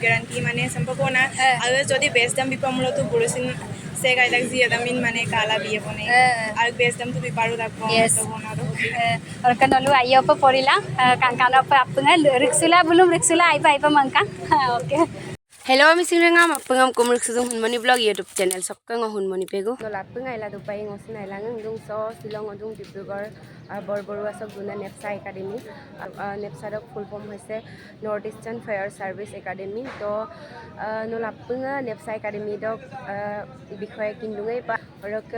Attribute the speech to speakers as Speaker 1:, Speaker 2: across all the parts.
Speaker 1: guarantee মানে সম্পূর্ণ আর যদি বেস্ট দাম বিপমূলতো বুড়িসিন সে গাইলাক জি দামিন মানে কালা বিয়ে বনে আর বেস্ট দাম তো বিপারু রাখবো তো বনারো
Speaker 2: और कनलु आइयो पे पड़िला कांकाना पे आपंगा रिक्सुला बुलुम रिक्सुला आइपा मंका okay
Speaker 3: Hello, I'm Sinangam. Apangam kumruk sa hunmani vlog YouTube channel. Sokkang hunmani pego. No lapang ila dupai ngosin ila ngang so silong odung Dibrugarh Borborua sa guna Nefsa Academy. Nefsa dok full form hoise North Eastern Fire Service Academy. To no lapang Nefsa Academy dok bikhoy kindungai pa orok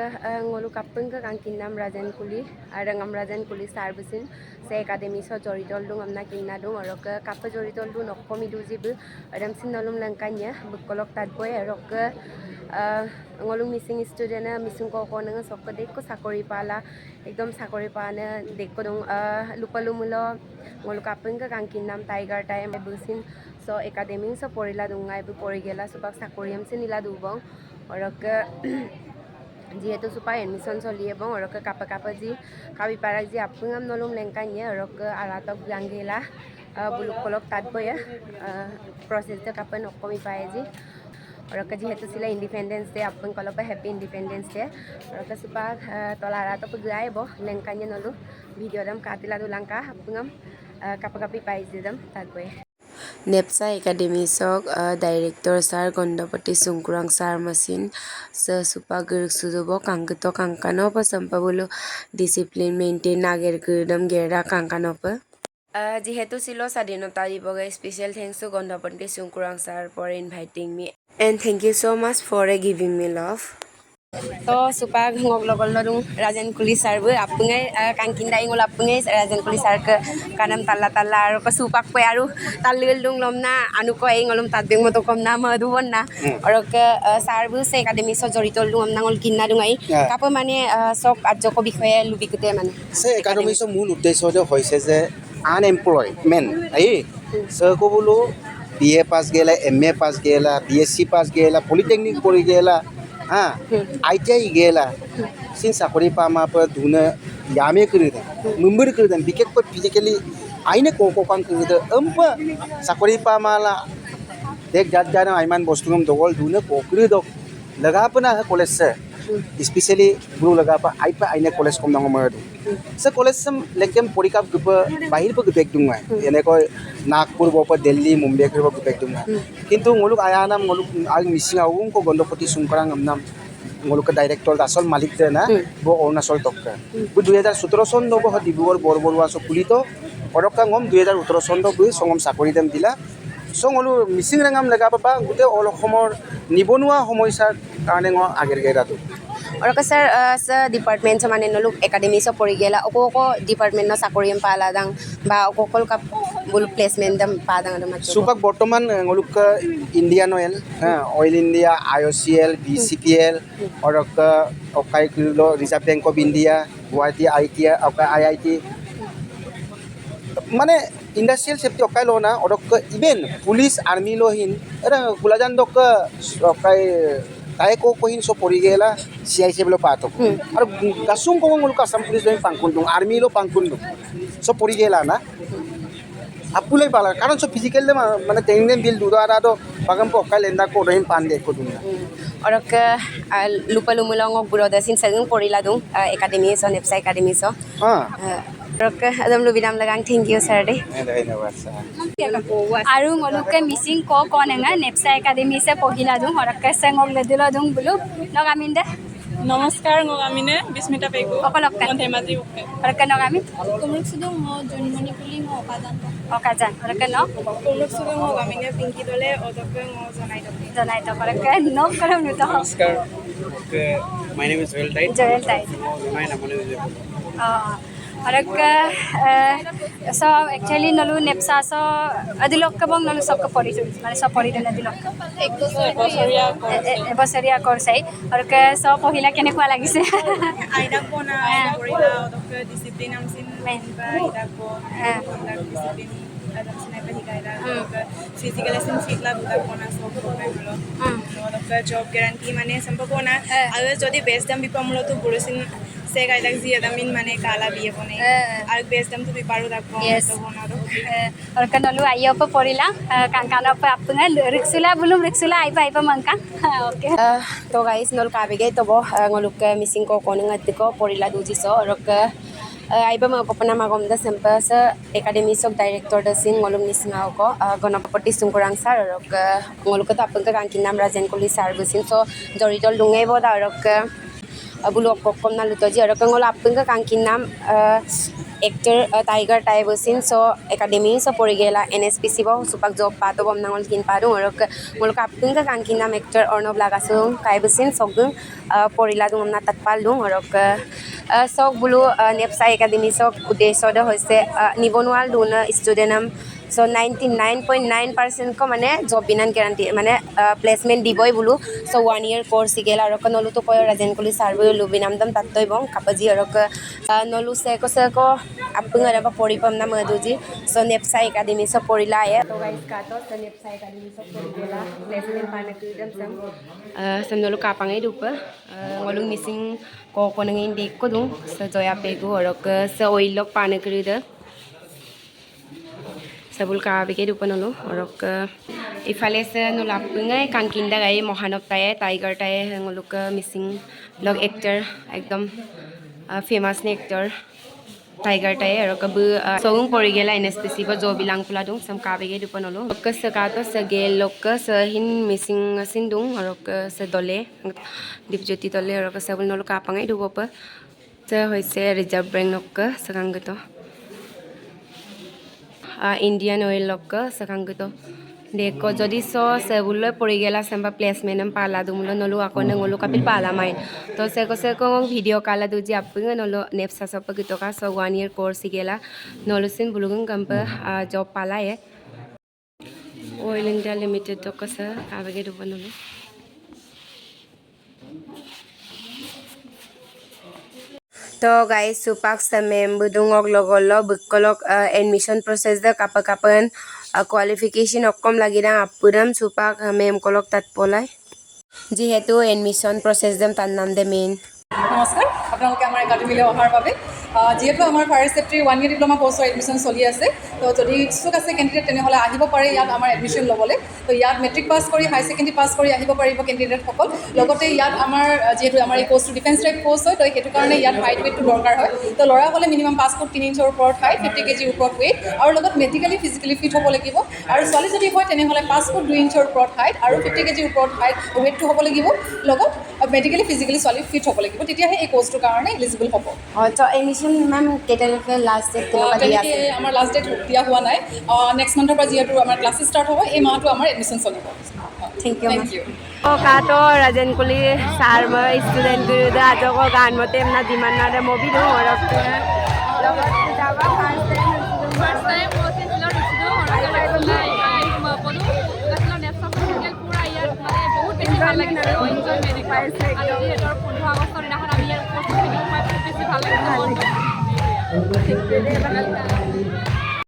Speaker 3: ngolu kapang ka kang kinnam Rajan Kuli arangam Rajan Kuli servicing sa academy so joritol dung amna kinna dung orok kapa joritol dung nokkomi dujibu adam sinolum kanya bekolok tadboy rok ngolung missing student na missing ko nang sok dek ko sakori pala ekdom sakori pana dek ko dong lupalumulo ngoluk kapeng ka kangkin nam tiger time busin so academy so porila dungai bu porigela subak sakoriam sin nila dubong orok যিহেতু super admission চলি এবং ওরকে কাপা কাপা G কাবি Parag G আপুঙাম নলুম লেংকাইয়ে ওরকে আরাতক গাঙ্গেলা বুলুক কলক তাত বয়া প্রসেসটা কাপা নকমি পায় জি ওরকে যেহেতু ছিল ইন্ডিপেন্ডেন্স ডে আপুং কলপ হ্যাপি ইন্ডিপেন্ডেন্স ডে ওরকে সুপা তলা আরাতক যাইব লেংকাইয়ে নলু ভিডিও দাম কাটিলা দুলাংকা আপুঙাম কাপা কাপি পাই দিদাম তাত বয়া Nefsa Academy sok director sar Gondopati Sungkurang sar masin sa supa guruk sudobo kangkito kangkano pa sampabulu discipline maintain nager gurdam gera kangkano pa যিহেতু ছিল স্বাধীনতা দিৱস special thanks to Gandhapati Sungkurang sir for inviting me and thank you so much for giving me love to supa ngok logol lodung Rajan Kuli sar bu apungai kangkindai ngol apungai Rajan Kuli sar ke kanam talla talla aro ka supak pe aru talil dung lomna anu ko ei ngolum tatbeng moto komna madhuwon na aro ke sar bu se academy so joritol dung amna ngol kinna dung ai kapo mane sok ajoko bikhoye lubikute mane
Speaker 4: se academy so mul uddesho je hoise je unemployment ai so ko bolu BA pass gela MA pass gela BSc pass gela polytechnic pori gela ha ITI gela sin sakori pama pa duna yame krida mumbur krida bikek ko physically aine ko kan krida ampa sakori pama la dek jat jana aiman bostungam dogol duna ko krida laga pana college se especially guru laga pa aipa aine college kom nang mar se college sam lekem porikap gup bahir pa gupek dunga ene ko Nagpur bopa Delhi Mumbai ko gupek dunga kintu ngoluk ayana ngoluk ag missing awung ko Gondopati Sungkurang amnam ngoluk ka director asol malik de na bo Arunachal tokka bu 2017 son do bo Dibrugarh Borborua so pulito orokka ngom 2018 son do bu songom sakori dem dila songolu missing rangam laga papa gute olkhomor nibonua homoisar karone ngo ager geratu
Speaker 3: orok sir sa department sa mane noluk academy sa porigela oko department no sakoriam pala dang ba oko kol ka bul placement dam padang dam
Speaker 4: supak bortoman ngoluk ka Indian Oil India IOCL BCPL orok okai kilo Reserve Bank of India Guwahati IIT মানে industrial safety ওকাই লো না অরক even police army লো হিন এরা গুলাজান দক ওকাই তাই কো কহিন so পরি গেলা সিআইসি বলো পাতো আর গাসুম কো মুল কাসাম পুলিশ লো পাঙ্কুন দং আর্মি লো পাঙ্কুন দং সো পরি গেলা না আপুলাই পালা কারণ সো ফিজিক্যাল মানে টেংনেম বিল দুদারা দো বাগাম পো ওকাই লেন্দা কো রহিম পান্ডে কো দুনা
Speaker 3: orok lupalumulong og buroda sin sagung porila dung academy so Nefsa Academy so orok adam lubinam lagang thank you sir de
Speaker 4: ধন্যবাদ স্যার
Speaker 2: আৰু ngoluk missing ko konenga Nefsa Academy se pohila dung orok se ngol ledilo dung bulu nogaminde
Speaker 1: নমস্কাৰ গগামিনে বিস্মিতা পেগু
Speaker 2: অকলক
Speaker 1: Dhemaji okay
Speaker 2: orok nogami
Speaker 1: কুমুক সুদু ম জন্মনি কুলি ম অকাজান
Speaker 2: okajan orok no
Speaker 1: কুমুক সুদু ম গগামিনে পিংকি দলে অদকে ম
Speaker 2: janai to orok no karam nu to
Speaker 5: Namaskar. My name is Joel Tide.
Speaker 2: Joel Tide.
Speaker 5: My name is
Speaker 2: orok so actually nolu Nefsa so adilok ka bang nolu sok pori mane so pori den adilok এবছৰীয়া course ai orok so pohila kene kwa lagise
Speaker 1: আইডাক বনা কৰিলা অদকে discipline আমসিন main বা আইডাক বো discipline adam sinai pa hikaila physical lesson sikla budak bona so program lo অদকে job guarantee মানে সম্পূর্ণ আর যদি best দাম বিপমূলতো বুড়িসিন से कायदा जी अदमिन माने काला बिए बने आर बेस दम तो बिपारो तक
Speaker 2: Yes.
Speaker 1: तो बना दो
Speaker 2: Orka nolu ayo pa porila kankana pa apunga riksula bulum riksula aipa mangka. Okay.
Speaker 3: তো গাইজ নল কাবেগে তব ngoluk missing ko konung atiko porila duji so rok aiba ma popana magom da sempa sa academy sok director da sin ngolung nisingao ko gonapati sungkurang sar rok ngoluk to apun ka kankin nam rajen koli sar busin so joritol lungai bo da rok bulok kokom na lutoji rok ngol apun ka kankin nam actor tiger type busin so academy so porigela nspc bo supak job pa to bom nangol kin paru rok ngoluk apun ka kankin nam actor ornob lagasung kai busin sogung porila dung na tatpal dung rok sok bulu Nefsa academy sok uddesho da hoise nibonwal duna student so 99.9% ko mane job binan guarantee mane placement diboi bulu so 1 year course igela rok nolu to koy rajen koli sarve lubinam dam tattoi bong kapaji rok nolu se ko apung ara poripam na maduji so Nefsa academy so porila ye to guys ka to Nefsa academy so porigela placement pana kidam sam nolu kapangai dupa ngolung missing ko konangin dik ko dung sa joya pegu rok sa oilok pana krida sabul ka bike dupa nolu rok ifale se nolu apungai kankinda gai mohanok taye tiger taye ngoluk missing log actor ekdom famous ne actor tiger taye rok bu song porigela nspc bo jo bilang pula dung sam ka bike dupa nolu rok se ka to se gel lok se hin missing sin dung rok se dole dipjoti dole rok sabul nolu ka pangai dupa pa se hoise reserve bank nok sakang to Indian oil lok sakang to deko jodi so sebulo porigela samba placement am pala dumulo nolu akone ngolu kapil pala mai to seko video kala duji apung nolu Nefsa sop gito ka so 1 year course igela nolu sin bulugung kampa job pala ye oil india limited to ka sa abage du banolu तो guys सुपाक समेम बुदुंगok logolo bukolok admission process da kapakan qualification okkom lagina apuram supak mem kolok tat polai jihetu admission process dam tan nam de main
Speaker 6: নমস্কাৰ আপোনালোকে আমাৰ একাডেমিলৈ অহাৰ বাবে যিহেতু আমাৰ fire ছেফটিৰ 1 year diploma কোৰ্চৰ admission চলি আছে তো যদি ইচ্ছুক আছে কেণ্ডিডেট তেনেহ'লে আহিব পাৰে ইয়াত আমাৰ এডমিশ্যন ল'বলৈ তো ইয়াত মেট্ৰিক পাছ কৰি হাই ছেকেণ্ডেৰী পাছ কৰি আহিব পাৰিব কেণ্ডিডেটসকল লগতে ইয়াত আমাৰ যিহেতু আমাৰ এই কোৰ্চটো ডিফেন্স টাইপ কোৰ্চ হয় তো সেইটো কাৰণে ইয়াত হাইট ৱেইটটো দৰকাৰ হয় তো ল'ৰা হ'লে মিনিমাম 5 ফুট 3 ইঞ্চৰ ওপৰত হাইট 50 কেজিৰ ওপৰত ৱেইট আৰু লগত মেডিকেলি ফিজিকেলি ফিট হ'ব লাগিব আৰু ছোৱালী যদি হয় তেনেহ'লে 5 ফুট 2 ইঞ্চৰ ওপৰত হাইট আৰু 50 কেজিৰ ওপৰত হাইট ৱেইটটো হ'ব লাগিব লগত মেডিকেলি ফিজিকেলি ছোৱালী ফিট হ'ব লাগিব তেতিয়াহে এই কোৰ্চটোৰ কাৰণে এলিজিবল হ'ব
Speaker 3: তো এডমিশ্যন মেম কেতিয়ালৈকে লাষ্ট ডেট
Speaker 6: তেনেকৈ আমাৰ লাষ্ট ডেট দিয়া হোৱা নাই নেক্সট মান্থৰ পৰা যিহেতু আমাৰ ক্লাছেছ ষ্টাৰ্ট হ'ব এই মাহটো আমাৰ এডমিশ্যন চলিব
Speaker 3: thank you
Speaker 6: you
Speaker 3: kato rajen kuli sarma student guru da ajogo gan mote na dimanna de mobi do orok logot java first time mote tilo disido orok la podu kaslo Nefsa social pura year mane bahut beshi bhal lagise enjoy mene paise aru etor 15 agostor dinakhon ami er course video beshi bhal lagise